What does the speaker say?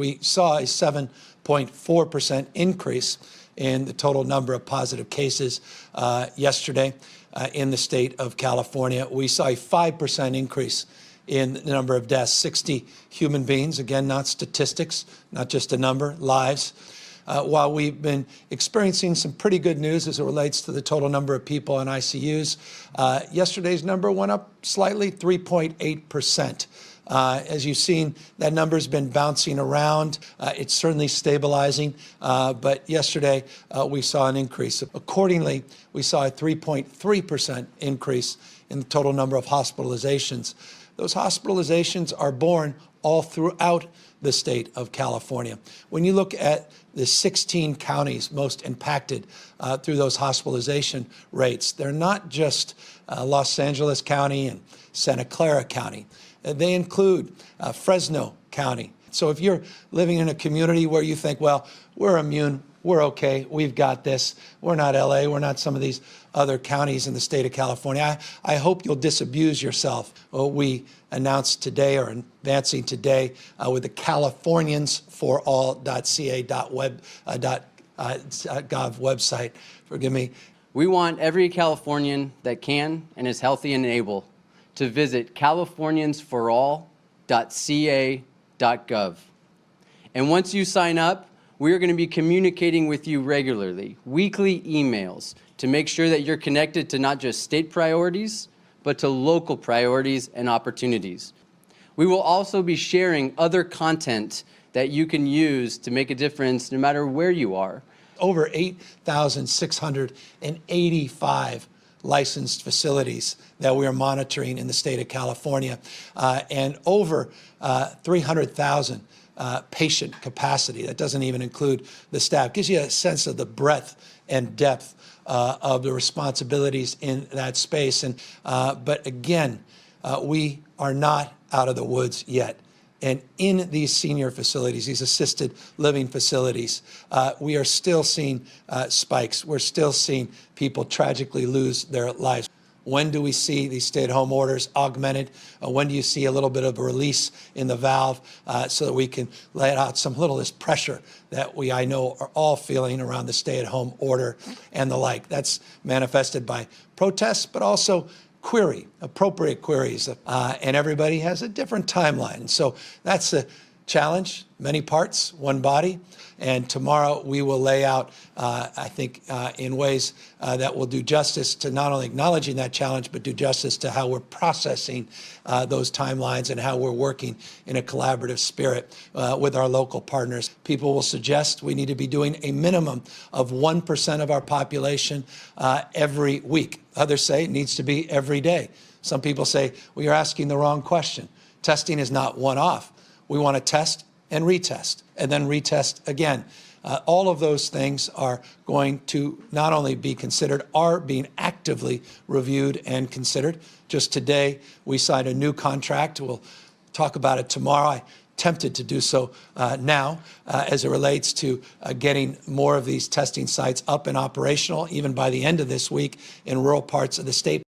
We saw a 7.4% increase in the total number of positive cases yesterday in the state of California. We saw a 5% increase in the number of deaths, 60 human beings, again, not statistics, not just a number, lives. While we've been experiencing some pretty good news as it relates to the total number of people in ICUs, yesterday's number went up slightly, 3.8%. As you've seen, that number's been bouncing around. It's certainly stabilizing, but yesterday we saw an increase. Accordingly, we saw a 3.3% increase in the total number of hospitalizations. Those hospitalizations are born all throughout the state of California. When you look at the 16 counties most impacted through those hospitalization rates, they're not just Los Angeles County and Santa Clara County. They include Fresno County. So if you're living in a community where you think, well, we're immune, we're okay, we've got this, we're not LA, we're not some of these other counties in the state of California, I hope you'll disabuse yourself. We announced today, or advancing today, with the Californiansforall.ca.gov website, forgive me. We want every Californian that can and is healthy and able to visit Californiansforall.ca.gov. And once you sign up, we are going to be communicating with you regularly, weekly emails, to make sure that you're connected to not just state priorities, but to local priorities and opportunities. We will also be sharing other content that you can use to make a difference no matter where you are. Over 8,685 licensed facilities that we are monitoring in the state of California, and over 300,000 patient capacity. That doesn't even include the staff. Gives you a sense of the breadth and depth of the responsibilities in that space. But again, we are not out of the woods yet. And in these senior facilities, these assisted living facilities, we are still seeing spikes. We're still seeing people tragically lose their lives. When do we see these stay-at-home orders augmented? When do you see a little bit of a release in the valve so that we can let out some little of this pressure that I know, are all feeling around the stay-at-home order and the like? That's manifested by protests, but also appropriate queries. And everybody has a different timeline. So that's a challenge, many parts, one body. And tomorrow we will lay out, I think, in ways that will do justice to not only acknowledging that challenge, but do justice to how we're processing those timelines and how we're working in a collaborative spirit with our local partners. People will suggest we need to be doing a minimum of 1% of our population every week. Others say it needs to be every day. Some people say, well, you're asking the wrong question. Testing is not one-off. We want to test and retest, and then retest again. All of those things are going to not only be considered, are being actively reviewed and considered. Just today, we signed a new contract. We'll talk about it tomorrow. I'm tempted to do so now as it relates to getting more of these testing sites up and operational, even by the end of this week in rural parts of the state.